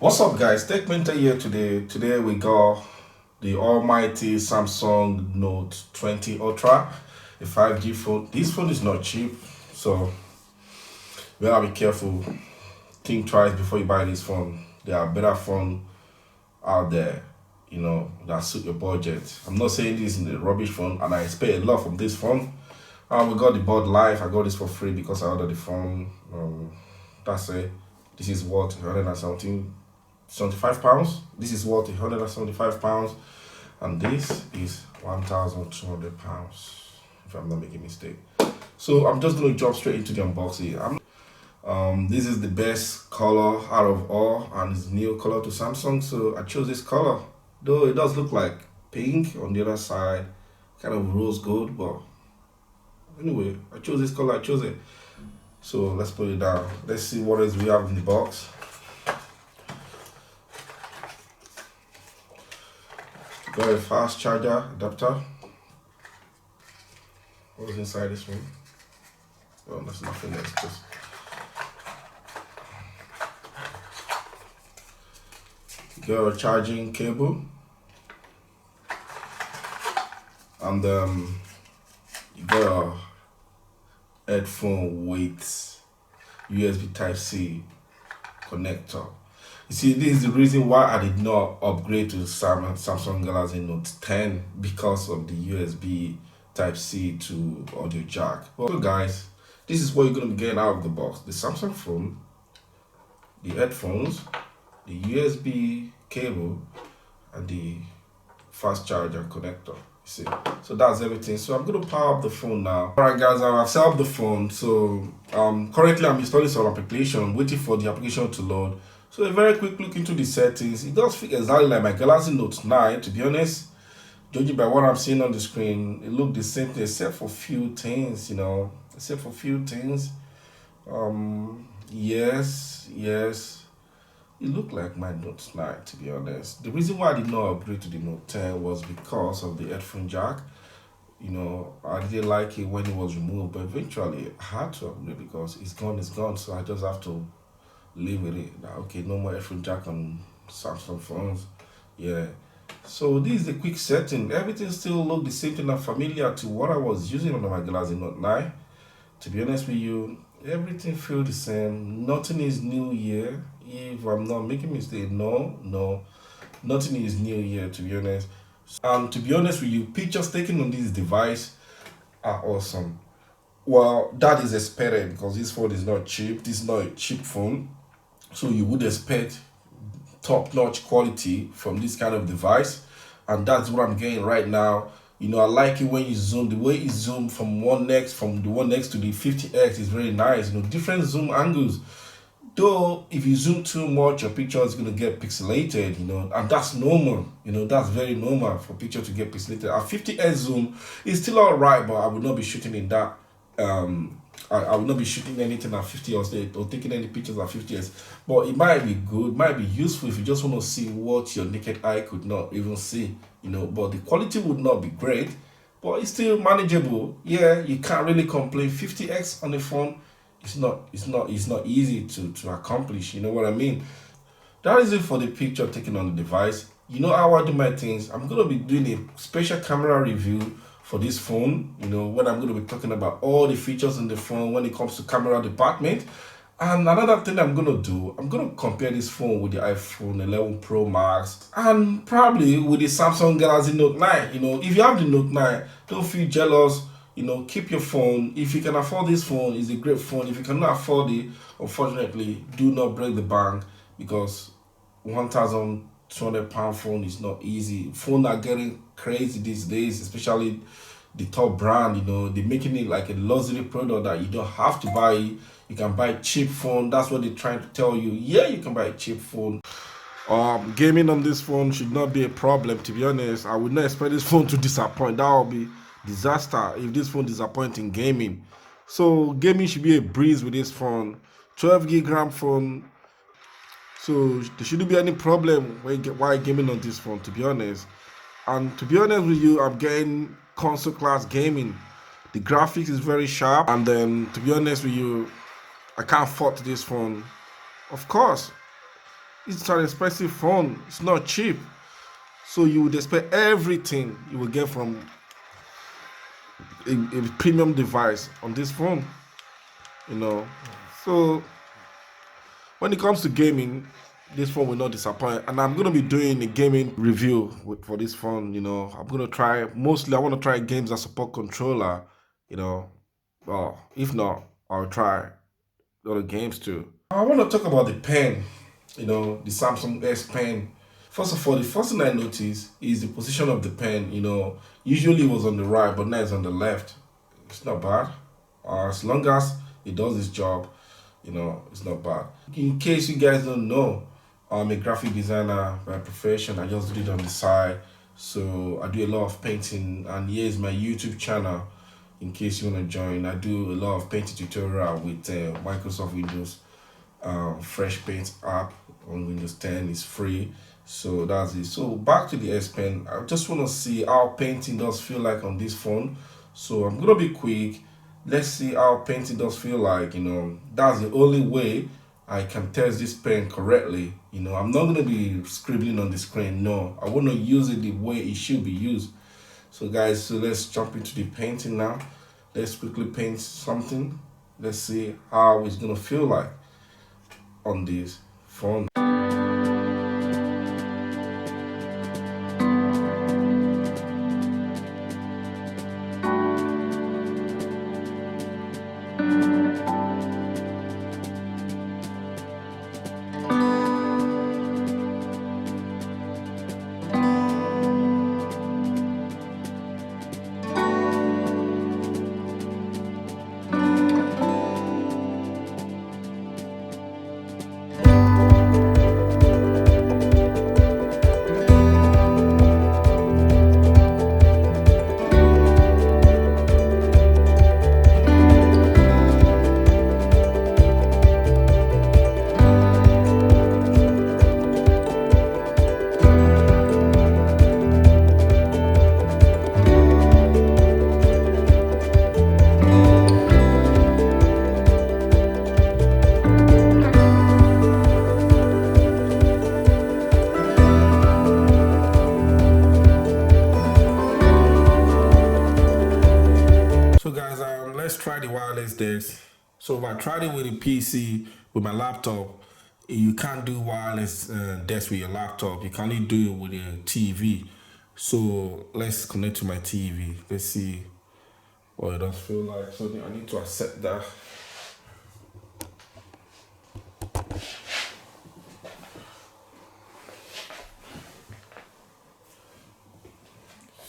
What's up, guys? Tech Mentor here today. Today we got the almighty Samsung Note 20 Ultra, a 5G phone. This phone is not cheap, so you gotta be careful. Think twice before you buy this phone. There are better phone out there, that suit your budget. I'm not saying this is a rubbish phone, and I expect a lot from this phone. We got the Bud Life. I got this for free because I ordered the phone. That's it. This is what 100 and something 75 pounds. This is worth 175 pounds, and this is 1,200 pounds, if I'm not making a mistake. So I'm just gonna jump straight into the unboxing. This is the best color out of all, and it's new color to Samsung, so I chose this color. Though it does look like pink on the other side, kind of rose gold, but anyway, I chose this color. I chose it. So let's put it down. Let's see what else we have in the box. Got a fast charger adapter. What's inside this one? Oh, there's nothing else. Just got a charging cable, and you got a headphone with USB Type-C connector. You see, this is the reason why I did not upgrade to Samsung Galaxy Note 10, because of the USB Type-C to audio jack. So guys, this is what you're going to be getting out of the box. The Samsung phone, the headphones, the USB cable, and the fast charger connector. You see, so that's everything. So I'm going to power up the phone now. Alright guys, I've set up the phone. So currently I'm installing some application, waiting for the application to load. So a very quick look into the settings. It does feel exactly like my Galaxy Note 9, to be honest. Judging by what I'm seeing on the screen, it looked the same thing except for few things, Except for few things. Yes. It looked like my Note 9, to be honest. The reason why I did not upgrade to the Note 10 was because of the headphone jack. I didn't like it when it was removed, but eventually I had to upgrade because it's gone, so I just have to live with it. Now, okay, no more headphone jack on Samsung phones. Yeah. So this is the quick setting. Everything still look the same thing and familiar to what I was using on my Galaxy Note 9. To be honest with you, everything feels the same. Nothing is new here. If I'm not making mistake, no, nothing is new here, to be honest. And to be honest with you, pictures taken on this device are awesome. Well, that is expected because this phone is not cheap. This is not a cheap phone, so you would expect top-notch quality from this kind of device, and that's what I'm getting right now. I like it when you zoom. The way it zoom from the one next to the 50x is very nice. Different zoom angles. Though if you zoom too much, your picture is gonna get pixelated, and that's normal. That's very normal for picture to get pixelated. A 50x zoom is still alright, but I would not be shooting in that. I will not be shooting anything at 50 or taking any pictures at 50s. But it might be good, might be useful if you just want to see what your naked eye could not even see, But the quality would not be great, but it's still manageable. Yeah, you can't really complain. 50x on the phone, it's not easy to accomplish. You know what I mean? That is it for the picture taken on the device. How I do my things. I'm gonna be doing a special camera review for this phone, when I'm going to be talking about all the features in the phone when it comes to camera department. And another thing I'm going to do, I'm going to compare this phone with the iPhone 11 Pro Max and probably with the Samsung Galaxy Note 9. If you have the Note 9, don't feel jealous. Keep your phone. If you can afford this phone, it's a great phone. If you cannot afford it, unfortunately, do not break the bank, because 1,200 pound phone is not easy. Phones are getting crazy these days, especially the top brand. They're making it like a luxury product that you don't have to buy. You can buy cheap phone. That's what they're trying to tell you. Yeah, you can buy a cheap phone. Gaming on this phone should not be a problem, to be honest. I would not expect this phone to disappoint. That would be disaster if this phone disappoints in gaming. So gaming should be a breeze with this phone. 12 gig RAM phone. So there shouldn't be any problem while gaming on this phone, to be honest. And to be honest with you, I'm getting console class gaming. The graphics is very sharp, and to be honest with you, I can't fault this phone. Of course, It's an expensive phone. It's not cheap. So you would expect everything you will get from a premium device on this phone, you know. So when it comes to gaming, this phone will not disappoint. And I'm gonna be doing a gaming review for this phone. I'm gonna try mostly. I want to try games that support controller. You know, well, if not, I'll try other games too. I want to talk about the pen. The Samsung S Pen. First of all, the first thing I noticed is the position of the pen. Usually it was on the right, but now it's on the left. It's not bad. As long as it does its job, it's not bad. In case you guys don't know, I'm a graphic designer by profession. I just do it on the side. So I do a lot of painting, and here's my YouTube channel. In case you want to join, I do a lot of painting tutorial with Microsoft Windows. Fresh Paint app on Windows 10 is free. So that's it. So back to the S Pen. I just want to see how painting does feel like on this phone. So I'm gonna be quick. Let's see how painting does feel like. That's the only way I can test this pen correctly. I'm not gonna be scribbling on the screen. No, I want to use it the way it should be used. So guys, so let's jump into the painting now. Let's quickly paint something. Let's see how it's gonna feel like on this phone. So guys, let's try the wireless desk. So if I tried it with a PC, with my laptop, you can't do wireless desk with your laptop. You can only do it with your TV. So let's connect to my TV. Let's see what it does feel like. So I need to accept that.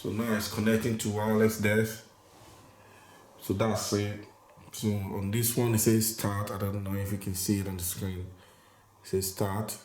So now it's connecting to wireless desk. So that's it. So on this one it says start. I don't know if you can see it on the screen. It says start.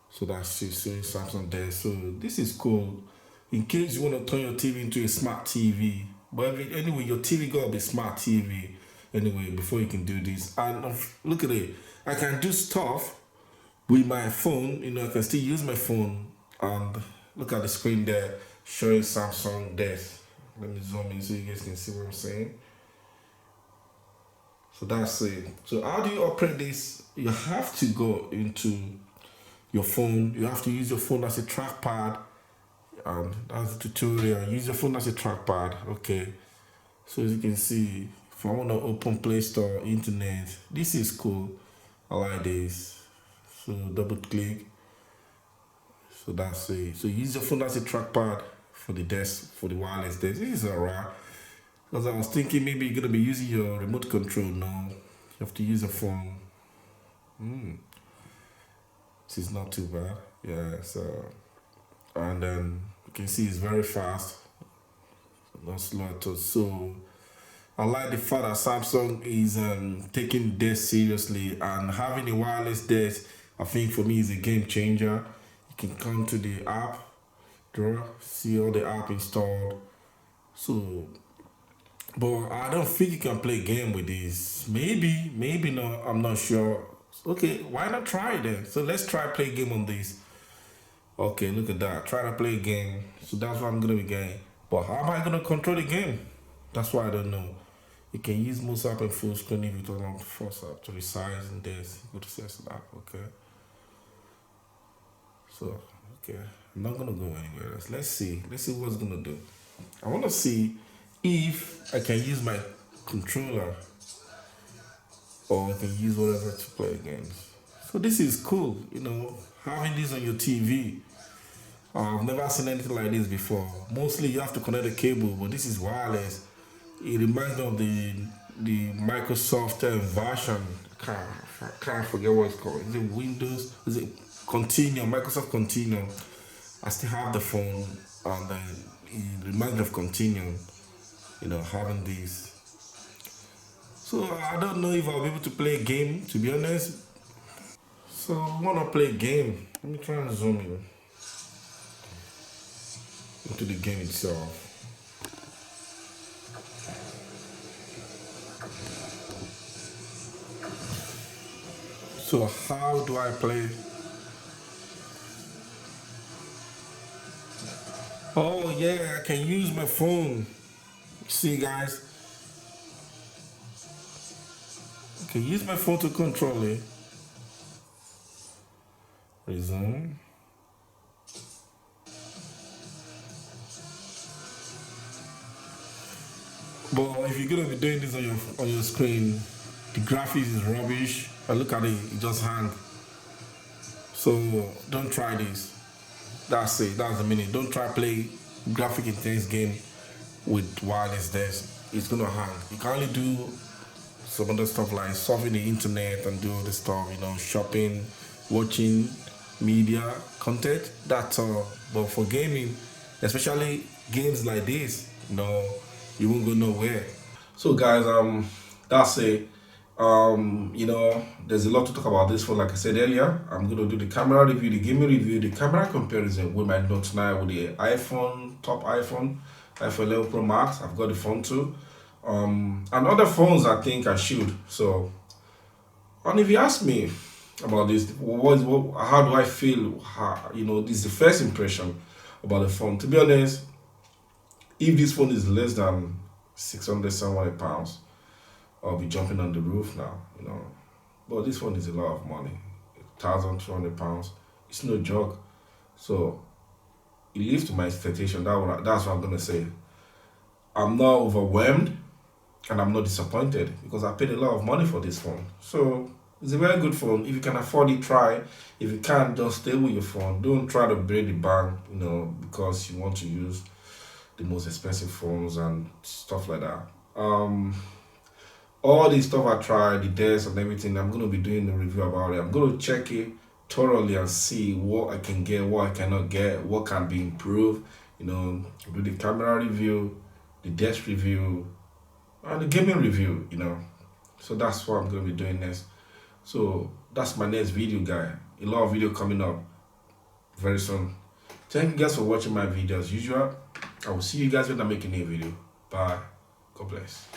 So that's it. So it's Samsung there. So this is cool. In case you want to turn your TV into a smart TV. But anyway, your TV gotta be smart TV. Anyway, before you can do this. And look at it. I can do stuff with my phone. I can still use my phone. And look at the screen there showing Samsung there. Let me zoom in so you guys can see what I'm saying. So that's it. So how do you operate this? You have to go into your phone. You have to use your phone as a trackpad. That's the tutorial. Use your phone as a trackpad. Okay. So as you can see, if I want to open Play Store, internet, this is cool. I like this. So double click. So that's it. So use your phone as a trackpad for the desk, for the wireless desk. This is alright. Because I was thinking maybe you're gonna be using your remote control. No, you have to use a phone. This is not too bad. Yeah. So and then you can see it's very fast. Not slow at all. So I like the fact that Samsung is taking this seriously, and having a wireless desk, I think for me is a game changer. You can come to the app drawer, see all the app installed. So, but I don't think you can play game with this. Maybe not. I'm not sure. Okay, why not try it then? So let's try play game on this. Okay, look at that. Try to play a game. So that's what I'm gonna be getting. But how am I gonna control the game? That's why I don't know. You can use most app and full screen if you turn on the first app to resize and this. Go to search app, okay. So okay, I'm not gonna go anywhere else. Let's see. Let's see what's gonna do. I wanna see if I can use my controller or I can use whatever to play games. So this is cool, having this on your TV. I've never seen anything like this before. Mostly you have to connect a cable, but this is wireless. It reminds me of the Microsoft version. Can't forget what it's called. Is it Windows? Is it Continuum? Microsoft Continuum. I still have the phone, and it reminds me of Continuum. Having this. So I don't know if I'll be able to play a game. To be honest. So I wanna play a game. Let me try and zoom into the game itself. So how do I play? Oh yeah, I can use my phone. See guys, I can use my phone to control it. Resume. But if you're gonna be doing this on your screen, the graphics is rubbish. I look at it, it just hang. So don't try this. That's it. That's the meaning. Don't try play graphic intense game with wireless desk. It's gonna hang. You can only do some other stuff like surfing the internet and do all this stuff, shopping, watching media, content, that's all. But for gaming, especially games like this, you won't go nowhere. So guys, that's it. There's a lot to talk about this phone. Like I said earlier, I'm gonna do the camera review, the gaming review, the camera comparison with my Note 9 with the top iPhone 11 Pro Max. I've got the phone too. And other phones I think I should. So, and if you ask me about this, how do I feel? This is the first impression about the phone. To be honest, if this phone is less than 600, 700 pounds, I'll be jumping on the roof now. But this phone is a lot of money. 1,200 pounds. It's no joke. So it lives to my expectation. That's what I'm gonna say. I'm not overwhelmed and I'm not disappointed because I paid a lot of money for this phone. So it's a very good phone. If you can afford it, try. If you can't, just stay with your phone. Don't try to break the bank, because you want to use the most expensive phones and stuff like that. All the stuff I tried, the desk and everything, I'm gonna be doing a review about it. I'm gonna check it thoroughly and see what I can get, what I cannot get, what can be improved. Do the camera review, the desk review, and the gaming review. So that's what I'm gonna be doing next. So that's my next video, guy. A lot of video coming up very soon. Thank you guys for watching my video as usual. I will see you guys when I make a new video. Bye. God bless.